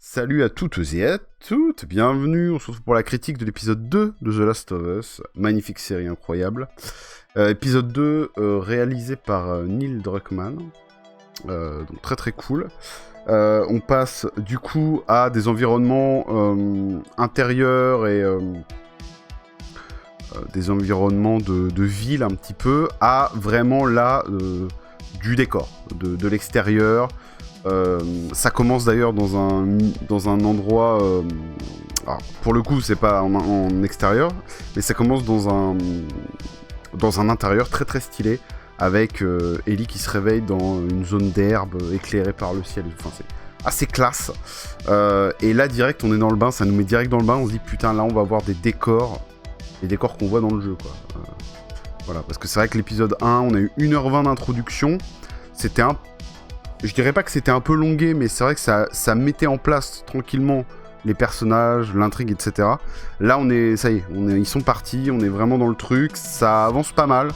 Salut à toutes et à toutes, bienvenue, on se retrouve pour la critique de l'épisode 2 de The Last of Us, magnifique série incroyable. Épisode 2 réalisé par Neil Druckmann, donc très très cool. On passe du coup à des environnements intérieurs et des environnements de ville un petit peu, à vraiment là du décor, de l'extérieur. Ça commence d'ailleurs dans un endroit... alors, pour le coup, c'est pas en extérieur, mais ça commence dans un intérieur très très stylé, avec Ellie qui se réveille dans une zone d'herbe éclairée par le ciel. Enfin, c'est assez classe. Et là, direct, on est dans le bain, ça nous met direct dans le bain, on se dit putain, là, on va avoir des décors qu'on voit dans le jeu, quoi. Voilà, parce que c'est vrai que l'épisode 1, on a eu 1h20 d'introduction, c'était je dirais pas que c'était un peu longué, mais c'est vrai que ça mettait en place tranquillement les personnages, l'intrigue, etc. Là, ça y est, ils sont partis, on est vraiment dans le truc, ça avance pas mal.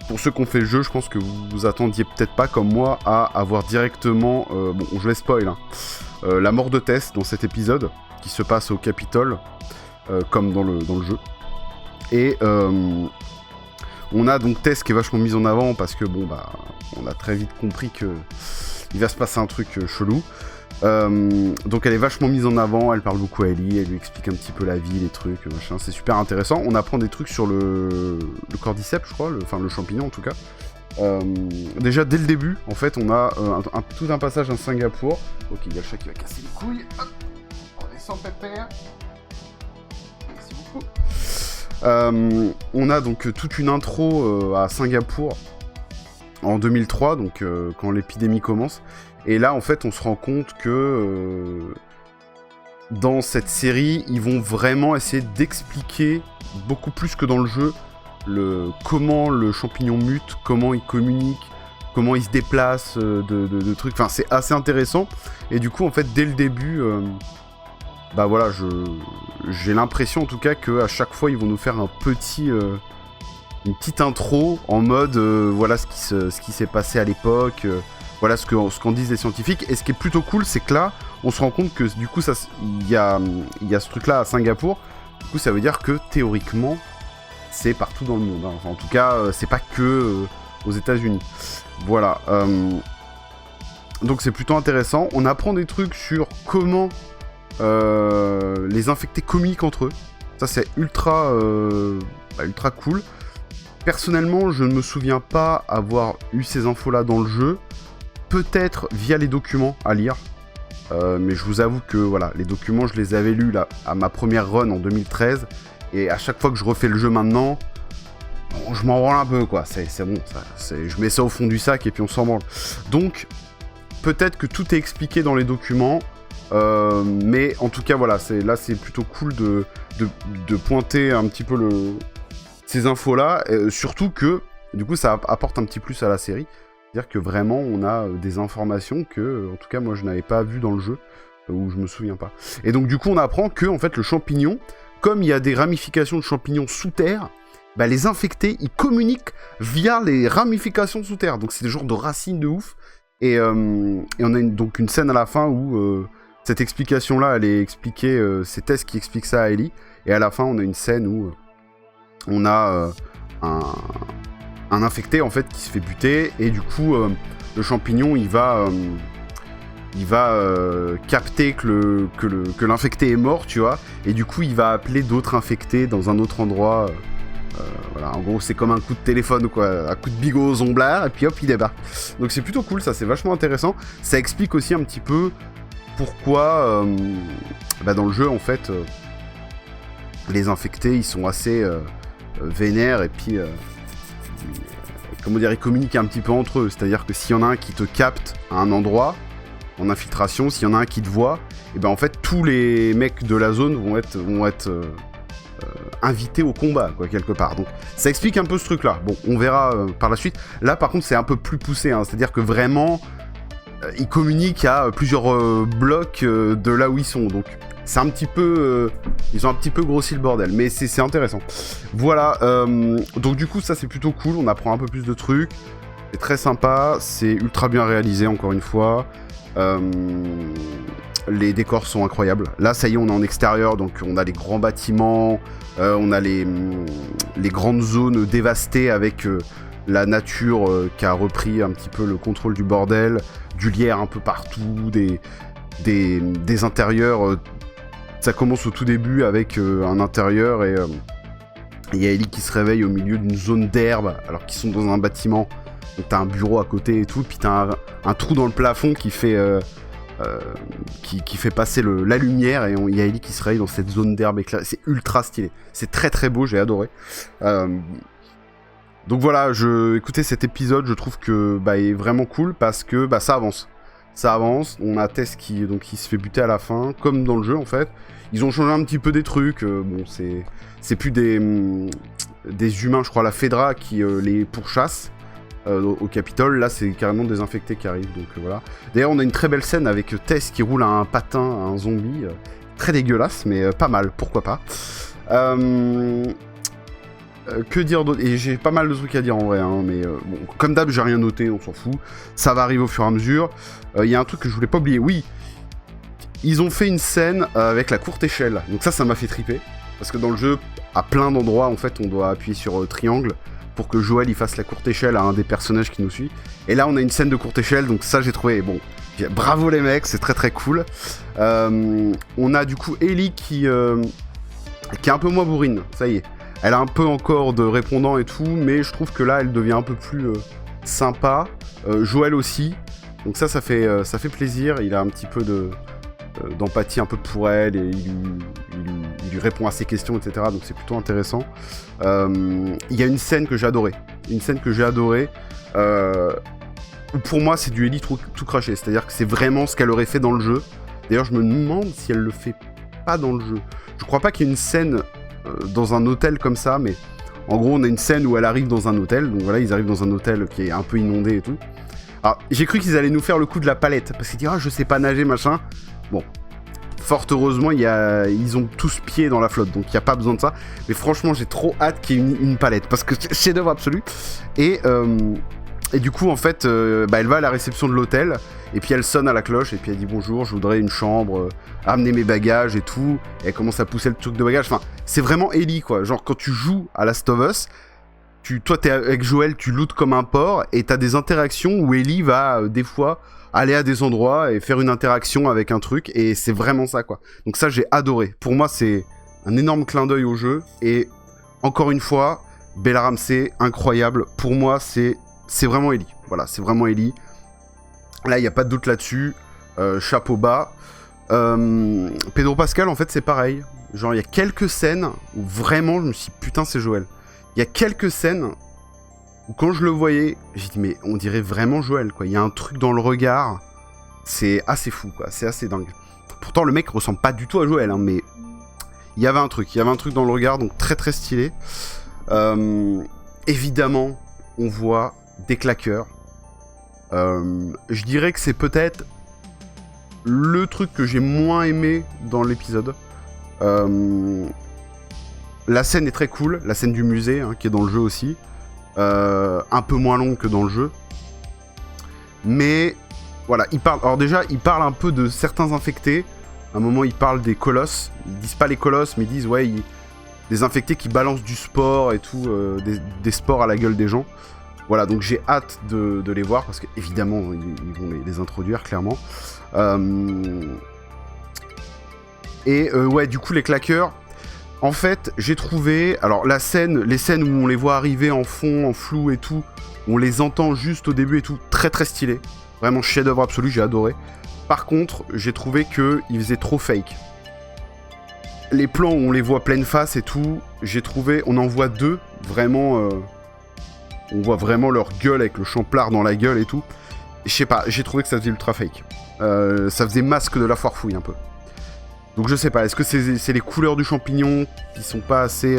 Pour ceux qui ont fait le jeu, je pense que vous vous attendiez peut-être pas, comme moi, à avoir directement, bon, je vais spoil, hein, la mort de Tess dans cet épisode, qui se passe au Capitole, comme dans le jeu. Et on a donc Tess qui est vachement mise en avant, parce que bon, bah, on a très vite compris que il va se passer un truc chelou. Donc elle est vachement mise en avant, elle parle beaucoup à Ellie, elle lui explique un petit peu la vie, les trucs, machin, c'est super intéressant. On apprend des trucs sur le cordyceps, je crois, le champignon en tout cas. Déjà dès le début, en fait, on a tout un passage à Singapour. Ok, il y a le chat qui va casser les couilles. Hop, on descend pépère. Merci beaucoup. On a donc toute une intro à Singapour en 2003, donc quand l'épidémie commence. Et là, en fait, on se rend compte que dans cette série, ils vont vraiment essayer d'expliquer, beaucoup plus que dans le jeu, comment le champignon mute, comment il communique, comment il se déplace, de trucs. Enfin, c'est assez intéressant. Et du coup, en fait, dès le début, bah voilà, j'ai l'impression en tout cas qu'à chaque fois, ils vont nous faire une petite intro en mode voilà ce qui s'est passé à l'époque, voilà ce qu'en disent les scientifiques. Et ce qui est plutôt cool, c'est que là, on se rend compte que du coup, il y a ce truc-là à Singapour. Du coup, ça veut dire que théoriquement, c'est partout dans le monde. Hein. Enfin, en tout cas, c'est pas que aux États-Unis. Voilà. Donc c'est plutôt intéressant. On apprend des trucs sur comment les infectés communiquent entre eux. Ça, c'est ultra cool. Personnellement, je ne me souviens pas avoir eu ces infos-là dans le jeu. Peut-être via les documents à lire. Mais je vous avoue que voilà, les documents, je les avais lus là, à ma première run en 2013. Et à chaque fois que je refais le jeu maintenant, bon, je m'en branle un peu, quoi. C'est bon, je mets ça au fond du sac et puis on s'en branle. Donc, peut-être que tout est expliqué dans les documents. Mais en tout cas, voilà, c'est plutôt cool de pointer un petit peu ces infos-là, surtout que, du coup, ça apporte un petit plus à la série. C'est-à-dire que vraiment, on a des informations que, en tout cas, moi, je n'avais pas vues dans le jeu, ou je me souviens pas. Et donc, du coup, on apprend que, en fait, le champignon, comme il y a des ramifications de champignons sous terre, bah, les infectés, ils communiquent via les ramifications sous terre. Donc, c'est des genres de racines de ouf. Et on a donc une scène à la fin où cette explication-là, elle est expliquée, c'est Tess qui explique ça à Ellie. Et à la fin, on a une scène où on a un infecté en fait qui se fait buter, et du coup le champignon il va capter que l'infecté est mort, tu vois, et du coup il va appeler d'autres infectés dans un autre endroit. Voilà, en gros c'est comme un coup de téléphone, quoi, un coup de bigot aux omblards, et puis hop il débarque. Donc c'est plutôt cool, ça, c'est vachement intéressant. Ça explique aussi un petit peu pourquoi dans le jeu en fait les infectés ils sont assez vénères, et puis comment dire, ils communiquent un petit peu entre eux. C'est-à-dire que s'il y en a un qui te capte à un endroit en infiltration, s'il y en a un qui te voit, et ben en fait tous les mecs de la zone vont être invités au combat, quoi, quelque part. Donc ça explique un peu ce truc-là. Bon, on verra par la suite. Là par contre c'est un peu plus poussé, hein. C'est-à-dire que vraiment ils communiquent à plusieurs blocs de là où ils sont. Donc c'est un petit peu... ils ont un petit peu grossi le bordel, mais c'est intéressant. Voilà, donc du coup, ça c'est plutôt cool, on apprend un peu plus de trucs. C'est très sympa, c'est ultra bien réalisé, encore une fois. les décors sont incroyables. Là, ça y est, on est en extérieur, donc on a les grands bâtiments, on a les grandes zones dévastées avec la nature qui a repris un petit peu le contrôle du bordel, du lierre un peu partout, des intérieurs. Ça commence au tout début avec un intérieur et il y a Ellie qui se réveille au milieu d'une zone d'herbe alors qu'ils sont dans un bâtiment. Donc t'as un bureau à côté et tout, puis t'as un trou dans le plafond qui fait passer la lumière et il y a Ellie qui se réveille dans cette zone d'herbe éclairée. C'est ultra stylé, c'est très très beau, j'ai adoré. Donc voilà, écoutez, cet épisode, je trouve que est vraiment cool parce que ça avance. Ça avance, on a Tess qui se fait buter à la fin, comme dans le jeu en fait. Ils ont changé un petit peu des trucs, bon c'est plus des humains, je crois, la Fedra qui les pourchasse au Capitole. Là c'est carrément des infectés qui arrivent, donc voilà. D'ailleurs on a une très belle scène avec Tess qui roule un patin à un zombie, très dégueulasse mais pas mal, pourquoi pas. Que dire d'autre? Et j'ai pas mal de trucs à dire en vrai, hein, mais bon, comme d'hab, j'ai rien noté, on s'en fout. Ça va arriver au fur et à mesure. Y a un truc que je voulais pas oublier, oui. Ils ont fait une scène avec la courte échelle. Donc ça m'a fait triper. Parce que dans le jeu, à plein d'endroits, en fait, on doit appuyer sur triangle pour que Joël il fasse la courte échelle à un des personnages qui nous suit. Et là, on a une scène de courte échelle, donc ça, j'ai trouvé, bon, bravo les mecs, c'est très très cool. On a du coup Ellie qui est un peu moins bourrine, ça y est. Elle a un peu encore de répondants et tout, mais je trouve que là, elle devient un peu plus sympa. Joël aussi. Donc ça fait plaisir. Il a un petit peu d'empathie un peu pour elle et il lui répond à ses questions, etc. Donc c'est plutôt intéressant. Il y a une scène que j'ai adorée. Pour moi, c'est du Ellie tout craché. C'est-à-dire que c'est vraiment ce qu'elle aurait fait dans le jeu. D'ailleurs, je me demande si elle le fait pas dans le jeu. Je crois pas qu'il y ait une scène dans un hôtel comme ça, mais en gros on a une scène où elle arrive dans un hôtel, donc voilà, ils arrivent dans un hôtel qui est un peu inondé et tout. Alors j'ai cru qu'ils allaient nous faire le coup de la palette, parce qu'ils disent je sais pas nager machin. Bon, fort heureusement ils ont tous pied dans la flotte, donc il n'y a pas besoin de ça, mais franchement j'ai trop hâte qu'il y ait une palette, parce que c'est chef-d'œuvre absolu. Et du coup en fait elle va à la réception de l'hôtel, et puis elle sonne à la cloche, et puis elle dit bonjour, je voudrais une chambre, amener mes bagages et tout, et elle commence à pousser le truc de bagages, enfin c'est vraiment Ellie quoi, genre quand tu joues à Last of Us, toi t'es avec Joël, tu lootes comme un porc, et t'as des interactions où Ellie va des fois aller à des endroits et faire une interaction avec un truc, et c'est vraiment ça quoi. Donc ça j'ai adoré, pour moi c'est un énorme clin d'œil au jeu, et encore une fois, Bella Ramsey, incroyable, pour moi c'est vraiment Ellie, voilà, c'est vraiment Ellie. Là, il n'y a pas de doute là-dessus. Chapeau bas. Pedro Pascal, en fait, c'est pareil. Genre, il y a quelques scènes où vraiment, je me suis dit, putain, c'est Joël. Il y a quelques scènes où, quand je le voyais, j'ai dit, mais on dirait vraiment Joël, quoi. Il y a un truc dans le regard. C'est assez fou, quoi. C'est assez dingue. Pourtant, le mec ressemble pas du tout à Joël, hein, mais il y avait un truc dans le regard, donc très, très stylé. Évidemment, on voit des claqueurs. Je dirais que c'est peut-être le truc que j'ai moins aimé dans l'épisode. La scène est très cool, la scène du musée, hein, qui est dans le jeu aussi. Un peu moins longue que dans le jeu. Mais voilà, il parle un peu de certains infectés. À un moment, il parle des colosses. Ils disent pas les colosses, mais ils disent des infectés qui balancent du sport et tout, des sports à la gueule des gens. Voilà, donc j'ai hâte de les voir, parce qu'évidemment, ils vont les introduire, clairement. Du coup, les claqueurs, en fait, j'ai trouvé... Alors, les scènes où on les voit arriver en fond, en flou et tout, on les entend juste au début et tout, très très stylé. Vraiment chef-d'œuvre absolu, j'ai adoré. Par contre, j'ai trouvé qu'ils faisaient trop fake. Les plans où on les voit pleine face et tout, j'ai trouvé... On en voit deux, vraiment... On voit vraiment leur gueule avec le champlard dans la gueule et tout. Je sais pas, j'ai trouvé que ça faisait ultra fake. Ça faisait masque de la foire fouille un peu. Donc je sais pas, est-ce que c'est les couleurs du champignon qui sont pas assez...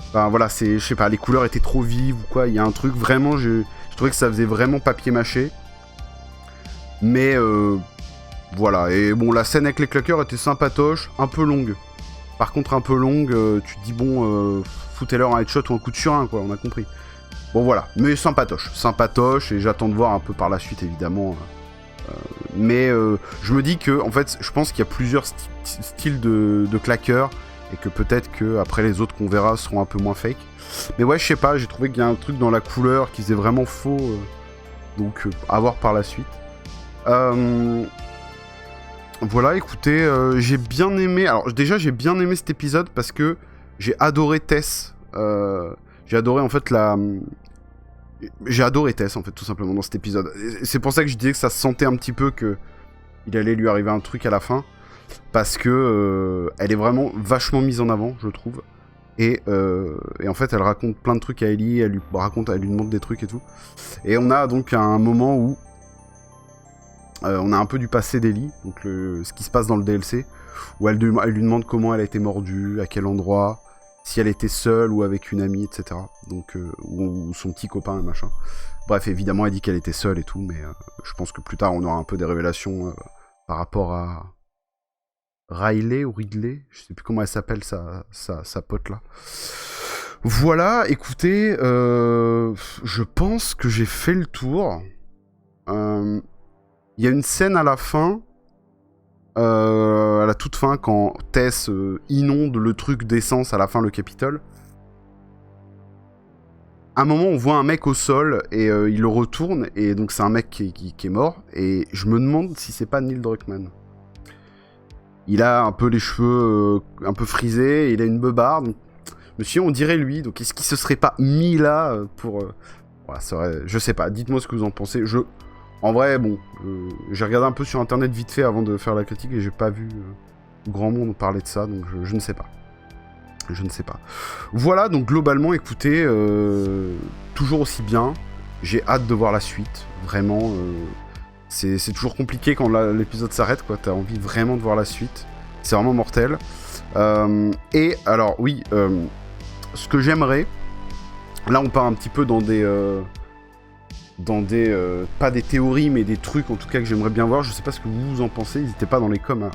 Enfin voilà, je sais pas, les couleurs étaient trop vives ou quoi, il y a un truc, vraiment, je trouvais que ça faisait vraiment papier mâché. Mais voilà, et bon, la scène avec les claqueurs était sympatoche, un peu longue. Par contre, un peu longue, tu te dis bon, foutez-leur un headshot ou un coup de surin, quoi, on a compris. Bon voilà, mais sympatoche, et j'attends de voir un peu par la suite, évidemment, Mais je me dis que, en fait, je pense qu'il y a plusieurs styles de claqueurs et que peut-être que après les autres qu'on verra seront un peu moins fake. Mais ouais, je sais pas, j'ai trouvé qu'il y a un truc dans la couleur qui faisait vraiment faux, donc à voir par la suite. Voilà, écoutez, j'ai bien aimé. Alors déjà, j'ai bien aimé cet épisode parce que j'ai adoré Tess. J'ai adoré en fait J'ai adoré Tess en fait tout simplement dans cet épisode. Et c'est pour ça que je disais que ça se sentait un petit peu que il allait lui arriver un truc à la fin, parce que elle est vraiment vachement mise en avant, je trouve. Et en fait, elle raconte plein de trucs à Ellie, elle lui demande des trucs et tout. Et on a donc un moment où on a un peu du passé d'Ellie, donc ce qui se passe dans le DLC, où elle lui demande comment elle a été mordue, à quel endroit, si elle était seule ou avec une amie, etc. Donc, ou son petit copain et machin. Bref, évidemment, elle dit qu'elle était seule et tout, mais je pense que plus tard, on aura un peu des révélations par rapport à Riley ou Ridley, je sais plus comment elle s'appelle, sa pote là. Voilà, écoutez, je pense que j'ai fait le tour. Il y a une scène à la fin, à la toute fin, quand Tess inonde le truc d'essence à la fin, le Capitole. À un moment, on voit un mec au sol et il le retourne, et donc c'est un mec qui est mort. Et je me demande si c'est pas Neil Druckmann. Il a un peu les cheveux un peu frisés, il a une beubare. Monsieur, on dirait lui. Donc est-ce qu'il se serait pas mis là pour... Voilà, je sais pas, dites-moi ce que vous en pensez. En vrai, bon, j'ai regardé un peu sur internet vite fait avant de faire la critique et j'ai pas vu grand monde parler de ça, donc je ne sais pas. Je ne sais pas. Voilà, donc globalement, écoutez, toujours aussi bien. J'ai hâte de voir la suite. Vraiment, c'est toujours compliqué quand l'épisode s'arrête, quoi. T'as envie vraiment de voir la suite. C'est vraiment mortel. Et alors, oui, ce que j'aimerais... Là, on part un petit peu dans des pas des théories, mais des trucs en tout cas que j'aimerais bien voir. Je sais pas ce que vous en pensez, n'hésitez pas dans les coms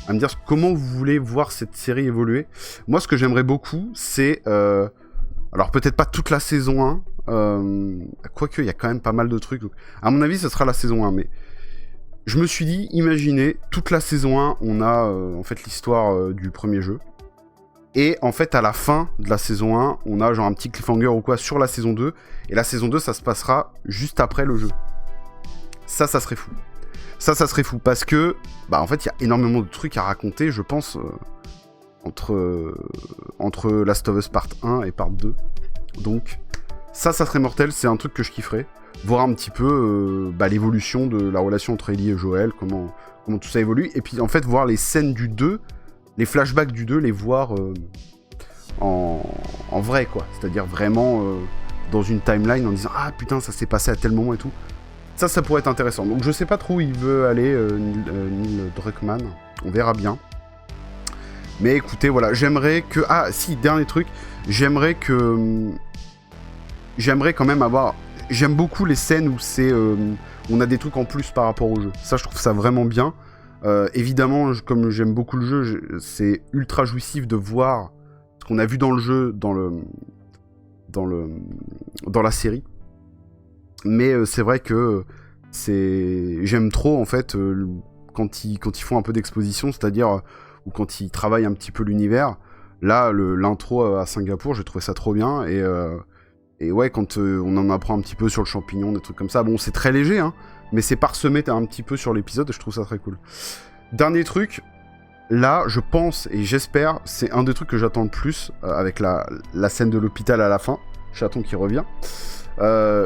à me dire comment vous voulez voir cette série évoluer. Moi, ce que j'aimerais beaucoup, c'est... alors peut-être pas toute la saison 1, quoique il y a quand même pas mal de trucs. Donc, à mon avis, ce sera la saison 1, mais je me suis dit, imaginez, toute la saison 1, on a en fait l'histoire du premier jeu. Et en fait, à la fin de la saison 1, on a genre un petit cliffhanger ou quoi sur la saison 2. Et la saison 2, ça se passera juste après le jeu. Ça serait fou. Ça serait fou parce que, bah en fait, il y a énormément de trucs à raconter, je pense, entre Last of Us Part 1 et Part 2. Donc, ça serait mortel, c'est un truc que je kifferais. Voir un petit peu l'évolution de la relation entre Ellie et Joel, comment tout ça évolue. Et puis, en fait, voir les scènes du 2, les flashbacks du 2, les voir en vrai, quoi. C'est-à-dire vraiment dans une timeline en disant « Ah, putain, ça s'est passé à tel moment et tout ». Ça pourrait être intéressant. Donc je sais pas trop où il veut aller, Neil Druckmann. On verra bien. Mais écoutez, voilà, j'aimerais que... Ah, si, dernier truc. J'aimerais quand même avoir... J'aime beaucoup les scènes où on a des trucs en plus par rapport au jeu. Ça, je trouve ça vraiment bien. Évidemment, comme j'aime beaucoup le jeu, c'est ultra jouissif de voir ce qu'on a vu dans le jeu, dans la série. Mais c'est vrai que j'aime trop en fait quand ils font un peu d'exposition, c'est-à-dire ou quand ils travaillent un petit peu l'univers. Là, l'intro à Singapour, j'ai trouvé ça trop bien et ouais, quand on en apprend un petit peu sur le champignon, des trucs comme ça. Bon, c'est très léger, hein, mais c'est parsemé un petit peu sur l'épisode. Je trouve ça très cool. Dernier truc. Là, je pense et j'espère, c'est un des trucs que j'attends le plus avec la scène de l'hôpital à la fin. Chaton qui revient.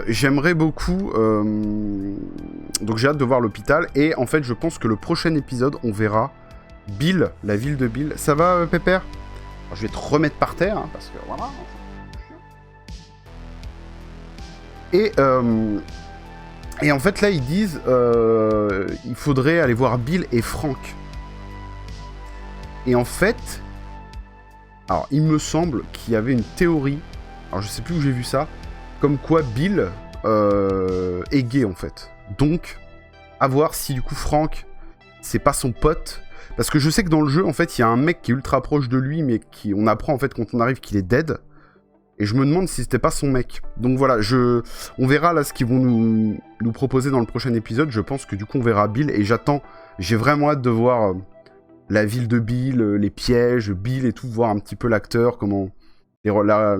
J'aimerais beaucoup... Donc j'ai hâte de voir l'hôpital. Et en fait, je pense que le prochain épisode, on verra Bill, la ville de Bill. Ça va, Pépère ? Alors, je vais te remettre par terre, hein, parce que voilà... Et en fait, là, ils disent il faudrait aller voir Bill et Frank. Et en fait... Alors, il me semble qu'il y avait une théorie... Alors, je sais plus où j'ai vu ça... Comme quoi Bill est gay en fait. Donc, à voir si du coup Frank, c'est pas son pote. Parce que je sais que dans le jeu, en fait, il y a un mec qui est ultra proche de lui, mais on apprend en fait quand on arrive qu'il est dead. Et je me demande si c'était pas son mec. Donc voilà, on verra là ce qu'ils vont nous proposer dans le prochain épisode. Je pense que du coup on verra Bill et j'ai vraiment hâte de voir la ville de Bill, les pièges, Bill et tout, voir un petit peu l'acteur, comment...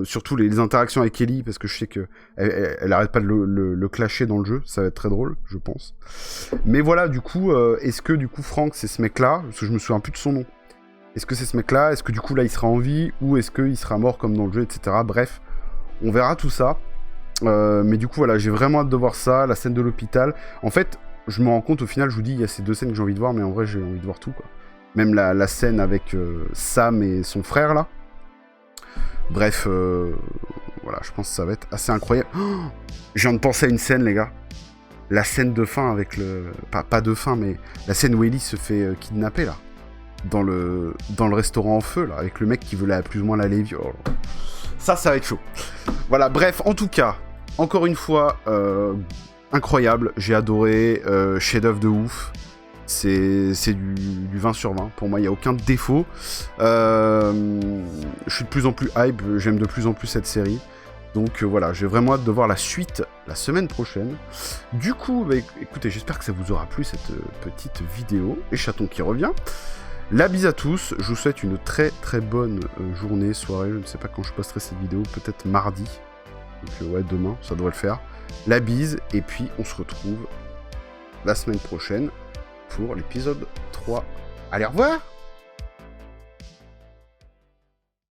surtout les interactions avec Ellie, parce que je sais qu'elle arrête pas de le clasher dans le jeu, ça va être très drôle, je pense. Mais voilà, du coup, est-ce que du coup Frank c'est ce mec-là, parce que je me souviens plus de son nom. Est-ce que c'est ce mec-là? Est-ce que du coup là il sera en vie? Ou est-ce qu'il sera mort comme dans le jeu, etc. Bref, on verra tout ça. Mais du coup voilà, j'ai vraiment hâte de voir ça, la scène de l'hôpital. En fait, je me rends compte au final, je vous dis, il y a ces deux scènes que j'ai envie de voir, mais en vrai j'ai envie de voir tout, quoi. Même la scène avec Sam et son frère là. Bref, voilà, je pense que ça va être assez incroyable. Oh, je viens de penser à une scène, les gars. La scène de fin avec le... Pas de fin, mais la scène où Ellie se fait kidnapper, là. Dans le restaurant en feu, là, avec le mec qui veut plus ou moins la lévi. Oh, ça va être chaud. Voilà, bref, en tout cas, encore une fois, incroyable. J'ai adoré, chef-d'œuvre de ouf. C'est du 20 sur 20. Pour moi, il n'y a aucun défaut. Je suis de plus en plus hype. J'aime de plus en plus cette série. Donc voilà, j'ai vraiment hâte de voir la suite la semaine prochaine. Du coup, bah, écoutez, j'espère que ça vous aura plu cette petite vidéo. Et Chaton qui revient. La bise à tous. Je vous souhaite une très très bonne journée, soirée. Je ne sais pas quand je posterai cette vidéo. Peut-être mardi. Donc ouais, demain, ça devrait le faire. La bise. Et puis, on se retrouve la semaine prochaine pour l'épisode 3. Allez, au revoir!